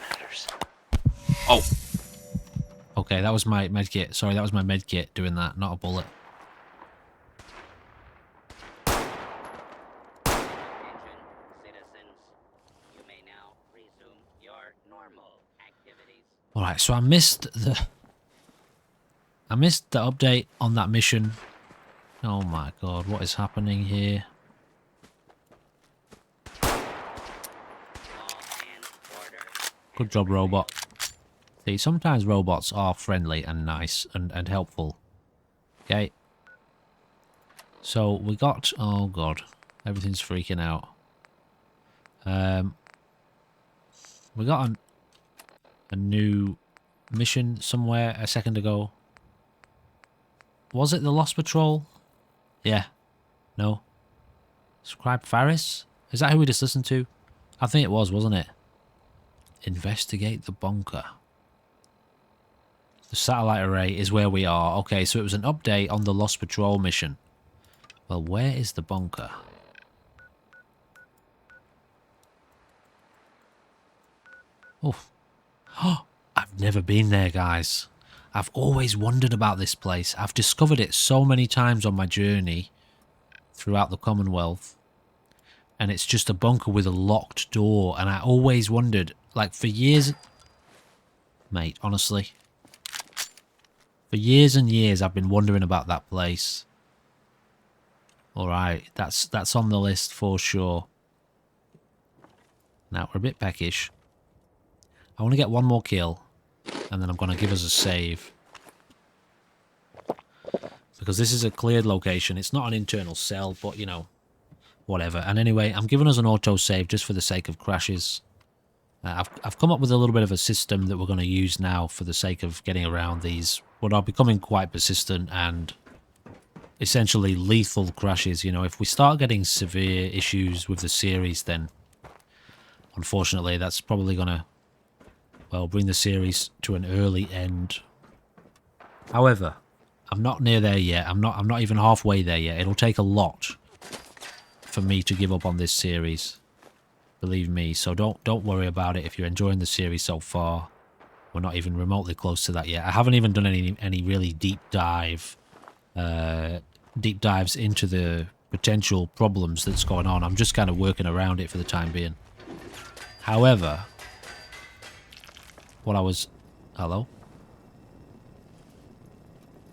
matters. Oh. Okay, that was my medkit. Sorry, that was my medkit doing that, not a bullet. Alright, so I missed the update on that mission. Oh my god, what is happening here? Good job, robot. See, sometimes robots are friendly and nice and helpful. Okay. So we got, oh god, everything's freaking out. We got a new mission somewhere a second ago. Was it the Lost Patrol? Yeah. No. Scribe Faris? Is that who we just listened to? I think it was, wasn't it? Investigate the bunker. The satellite array is where we are. Okay, so it was an update on the Lost Patrol mission. Well, where is the bunker? Oh. I've never been there, guys. I've always wondered about this place. I've discovered it so many times on my journey throughout the Commonwealth. And it's just a bunker with a locked door. And I always wondered, like, for years... Mate, honestly. For years and years, I've been wondering about that place. Alright, that's on the list for sure. Now, we're a bit peckish. I want to get one more kill. And then I'm going to give us a save. Because this is a cleared location. It's not an internal cell, but, you know, whatever. And anyway, I'm giving us an auto-save just for the sake of crashes. I've come up with a little bit of a system that we're going to use now for the sake of getting around these, what are becoming quite persistent and essentially lethal crashes. You know, if we start getting severe issues with the series, then unfortunately that's probably going to, well, bring the series to an early end. However, I'm not near there yet. I'm not even halfway there yet. It'll take a lot for me to give up on this series. Believe me, so don't worry about it if you're enjoying the series so far. We're not even remotely close to that yet. I haven't even done any really deep dives into the potential problems that's going on. I'm just kind of working around it for the time being. However, what I was... Hello?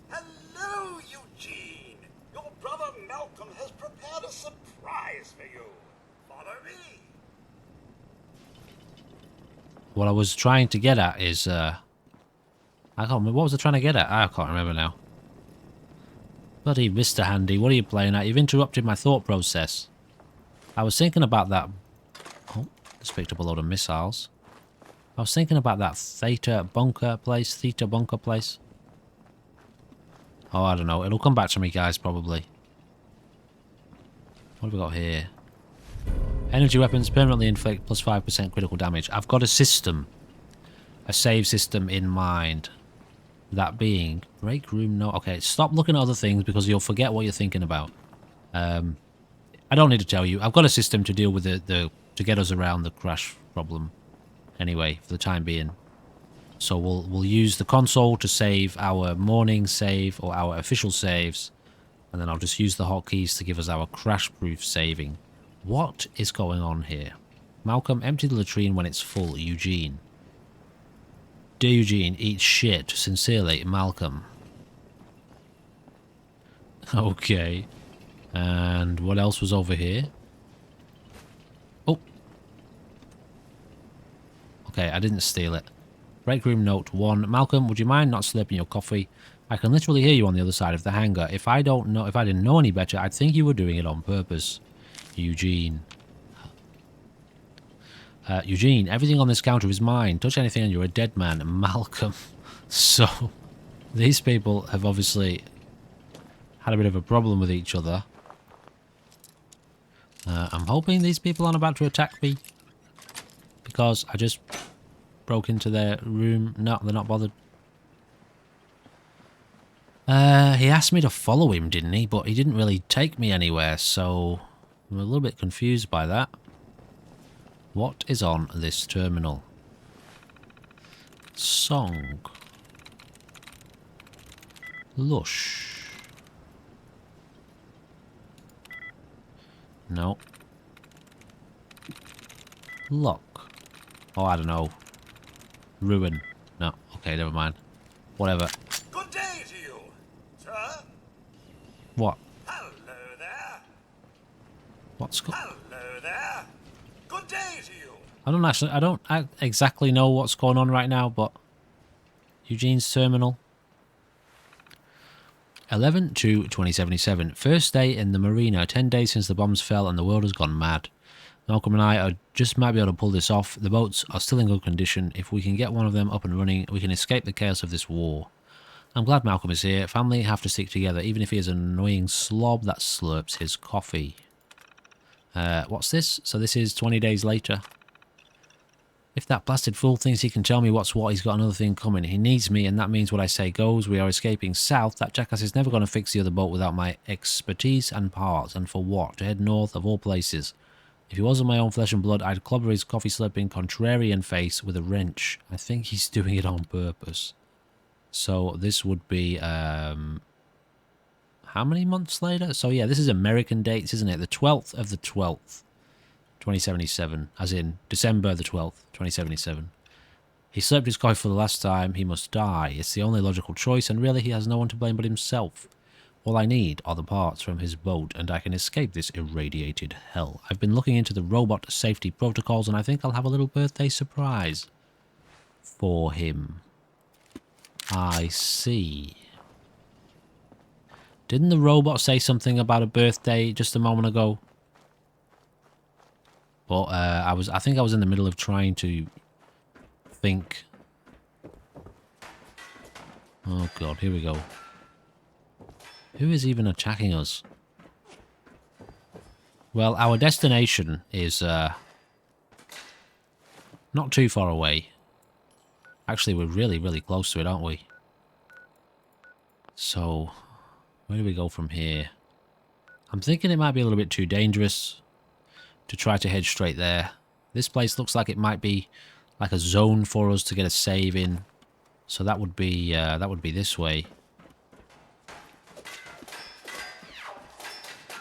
Hello, Eugene! Your brother Malcolm has prepared a surprise for you. Follow me. What I was trying to get at is... I can't remember. What was I trying to get at? I can't remember now. Bloody Mr. Handy, what are you playing at? You've interrupted my thought process. I was thinking about that... Oh, just picked up a load of missiles. I was thinking about that Theta bunker place. Oh, I don't know. It'll come back to me, guys, probably. What have we got here? Energy weapons permanently inflict plus 5% critical damage. I've got a system. A save system in mind. That being... Break room no... Okay, stop looking at other things because you'll forget what you're thinking about. I don't need to tell you. I've got a system to deal with the to get us around the crash problem. Anyway, for the time being. So we'll use the console to save our morning save or our official saves. And then I'll just use the hotkeys to give us our crash-proof saving. What is going on here? Malcolm, empty the latrine when it's full. Eugene. Dear Eugene, eat shit. Sincerely, Malcolm. Okay. And what else was over here? Oh. Okay, I didn't steal it. Break room note 1. Malcolm, would you mind not slurping your coffee? I can literally hear you on the other side of the hangar. If I didn't know any better, I'd think you were doing it on purpose. Eugene. Eugene, everything on this counter is mine. Touch anything and you're a dead man. Malcolm. So, these people have obviously had a bit of a problem with each other. I'm hoping these people aren't about to attack me. Because I just broke into their room. No, they're not bothered. He asked me to follow him, didn't he? But he didn't really take me anywhere, so I'm a little bit confused by that. What is on this terminal? Song. Lush. No. Lock. Oh, I don't know. Ruin. No. Okay, never mind. Whatever. Good day to you, sir. What? Hello there. What's going? Hello there. Good day to you. I don't exactly know what's going on right now, but Eugene's terminal. 11/2/2077. First day in the marina. 10 days since the bombs fell and the world has gone mad. Malcolm and I just might be able to pull this off. The boats are still in good condition. If we can get one of them up and running, we can escape the chaos of this war. I'm glad Malcolm is here. Family have to stick together, even if he is an annoying slob that slurps his coffee. What's this? So this is 20 days later. If that blasted fool thinks he can tell me what's what, he's got another thing coming. He needs me, and that means what I say goes. We are escaping south. That jackass is never going to fix the other boat without my expertise and parts. And for what? To head north of all places. If he wasn't my own flesh and blood, I'd clobber his coffee-slurping contrarian face with a wrench. I think he's doing it on purpose. So this would be, how many months later? So yeah, this is American dates, isn't it? The 12th of the 12th, 2077. As in, December the 12th, 2077. He slurped his coffee for the last time. He must die. It's the only logical choice, and really he has no one to blame but himself. All I need are the parts from his boat, and I can escape this irradiated hell. I've been looking into the robot safety protocols, and I think I'll have a little birthday surprise for him. I see. Didn't the robot say something about a birthday just a moment ago? But I think I was in the middle of trying to think. Oh god, here we go. Who is even attacking us? Well, our destination is not too far away. Actually, we're really, really close to it, aren't we? So, where do we go from here? I'm thinking it might be a little bit too dangerous to try to head straight there. This place looks like it might be like a zone for us to get a save in. So that would be this way.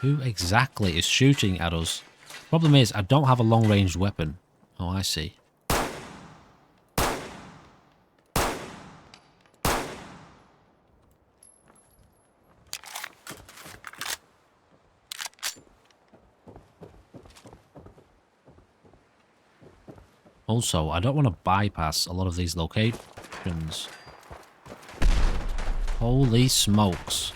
Who exactly is shooting at us? Problem is, I don't have a long-ranged weapon. Oh, I see. Also, I don't want to bypass a lot of these locations. Holy smokes.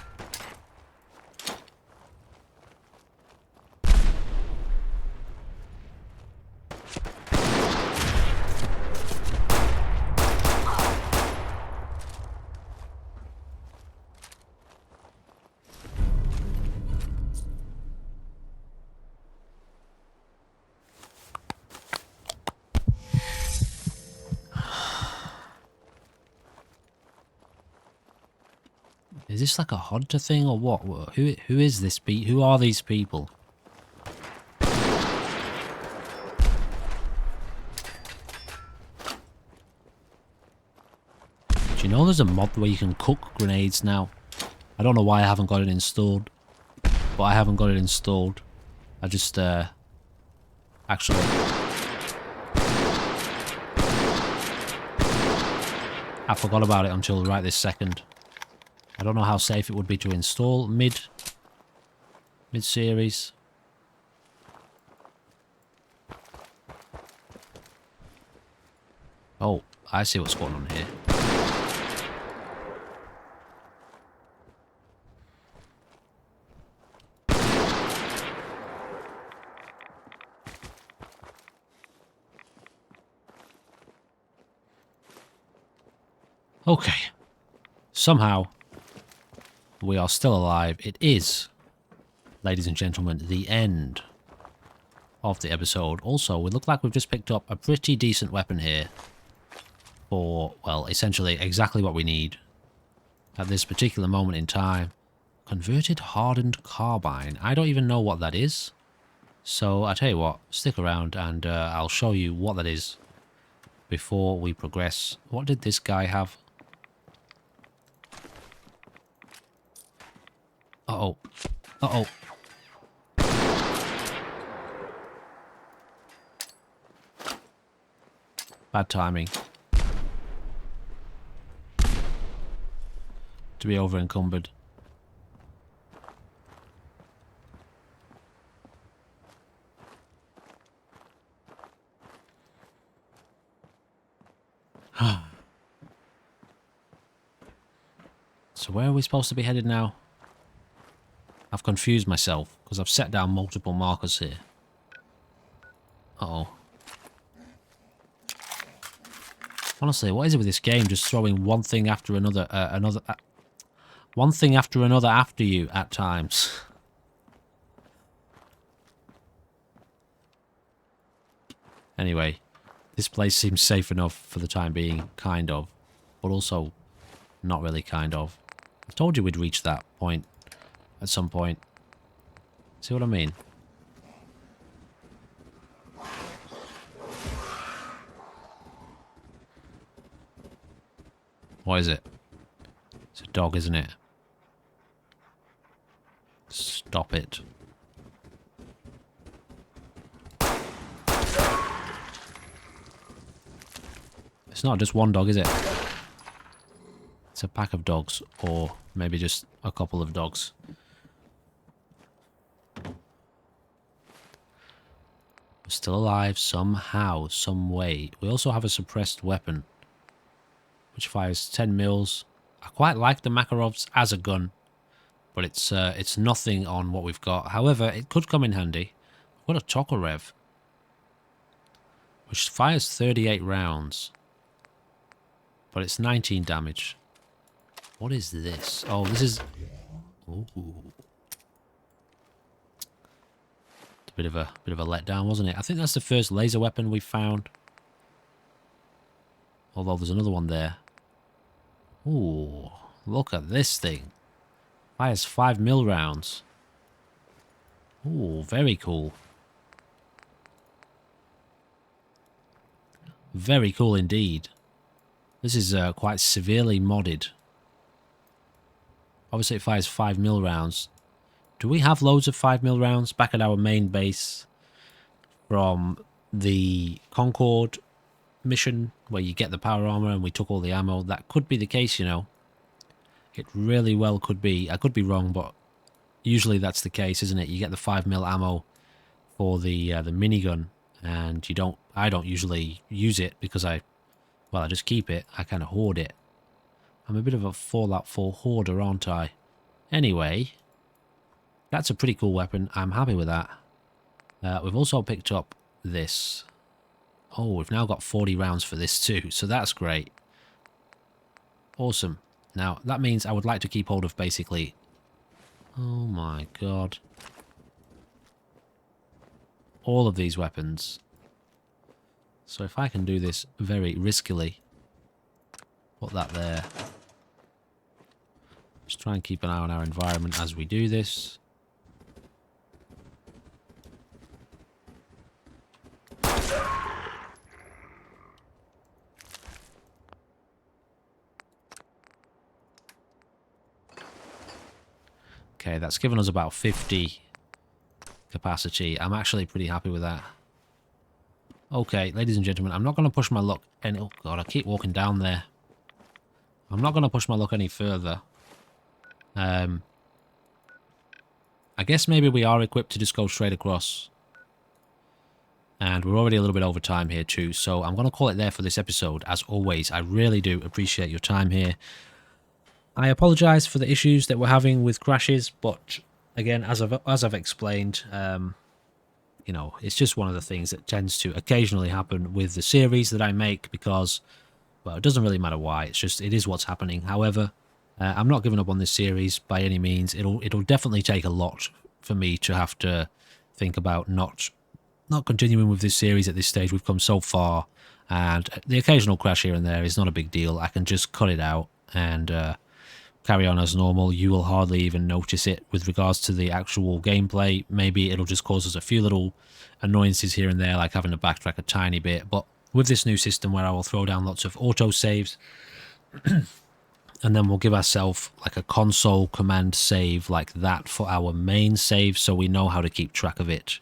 Is this like a hunter thing or what? Who is this? Who are these people? Do you know there's a mod where you can cook grenades now? I don't know why I haven't got it installed, but I haven't got it installed. I just actually. I forgot about it until right this second. I don't know how safe it would be to install mid-series. Oh, I see what's going on here. Okay. Somehow, we are still alive. It is, ladies and gentlemen, the end of the episode. Also, we look like we've just picked up a pretty decent weapon here for, well, essentially exactly what we need at this particular moment in time. Converted hardened carbine. I don't even know what that is. So, I tell you what, stick around and I'll show you what that is before we progress. What did this guy have? Uh-oh. Uh-oh. Bad timing. To be over encumbered. So where are we supposed to be headed now? I've confused myself because I've set down multiple markers here. Uh-oh. Honestly, what is it with this game? Just throwing one thing after another, one thing after another after you at times. Anyway, this place seems safe enough for the time being, kind of, but also not really kind of. I told you we'd reach that point at some point. See what I mean? What is it? It's a dog, isn't it? Stop it. It's not just one dog, is it? It's a pack of dogs, or maybe just a couple of dogs. We're still alive somehow, some way. We also have a suppressed weapon, which fires 10 mils. I quite like the Makarovs as a gun, but it's nothing on what we've got. However, it could come in handy. What a Tokarev, which fires 38 rounds, but it's 19 damage. What is this? Oh, this is... Ooh. A bit of a letdown, wasn't it? I think that's the first laser weapon we found. Although there's another one there. Ooh, look at this thing. Fires 5 mil rounds. Ooh, very cool. Very cool indeed. This is quite severely modded. Obviously it fires 5 mil rounds. Do we have loads of 5 mil rounds back at our main base from the Concord mission where you get the power armor and we took all the ammo? That could be the case, you know. It really well could be. I could be wrong, but usually that's the case, isn't it? You get the 5 mil ammo for the minigun, and you don't. I don't usually use it because I just keep it. I kind of hoard it. I'm a bit of a Fallout 4 hoarder, aren't I? Anyway, that's a pretty cool weapon. I'm happy with that. We've also picked up this. Oh, we've now got 40 rounds for this too, so that's great. Awesome. Now, that means I would like to keep hold of basically... Oh my god. All of these weapons. So if I can do this very riskily... Put that there. Just Try and keep an eye on our environment as we do this. Okay, that's given us about 50 capacity. I'm actually pretty happy with that. Okay, ladies and gentlemen, I'm not going to push my luck any... Oh, God, I keep walking down there. I'm not going to push my luck any further. I guess maybe we are equipped to just go straight across. And we're already a little bit over time here too, so I'm going to call it there for this episode. As always, I really do appreciate your time here. I apologise for the issues that we're having with crashes, but again, as I've explained, you know, it's just one of the things that tends to occasionally happen with the series that I make because, well, it doesn't really matter why. It's just, it is what's happening. However, I'm not giving up on this series by any means. It'll definitely take a lot for me to have to think about not continuing with this series at this stage. We've come so far, and the occasional crash here and there is not a big deal. I can just cut it out and carry on as normal. You will hardly even notice it with regards to the actual gameplay. Maybe it'll just cause us a few little annoyances here and there, like having to backtrack a tiny bit. But with this new system where I will throw down lots of auto saves, and then we'll give ourselves like a console command save like that for our main save, so we know how to keep track of it.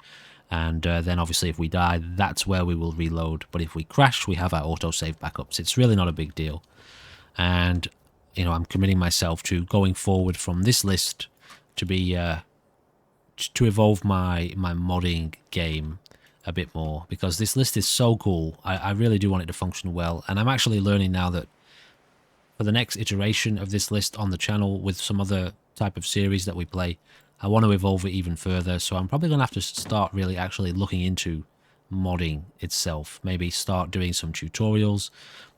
And then obviously if we die, that's where we will reload. But if we crash, we have our auto save backups. It's really not a big deal. And you know, I'm committing myself to going forward from this list to be to evolve my modding game a bit more, because this list is so cool. I really do want it to function well, and I'm actually learning now that for the next iteration of this list on the channel with some other type of series that we play, I want to evolve it even further. So I'm probably going to have to start really actually looking into modding itself. Maybe start doing some tutorials.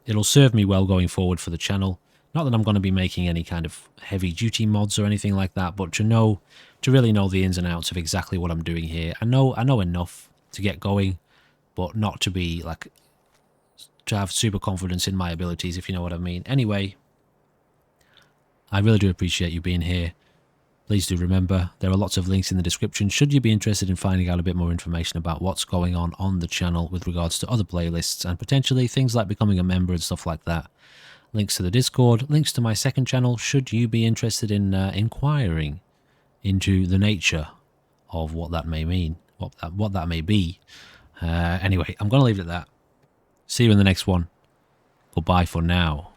It'll serve me well going forward for the channel. Not that I'm going to be making any kind of heavy duty mods or anything like that, but to really know the ins and outs of exactly what I'm doing here. I know enough to get going, but not to be like, to have super confidence in my abilities, if you know what I mean. Anyway, I really do appreciate you being here. Please do remember, there are lots of links in the description should you be interested in finding out a bit more information about what's going on the channel with regards to other playlists and potentially things like becoming a member and stuff like that. Links to the Discord, links to my second channel should you be interested in inquiring into the nature of what that may mean, what that may be. Anyway, I'm going to leave it at that. See you in the next one. Goodbye for now.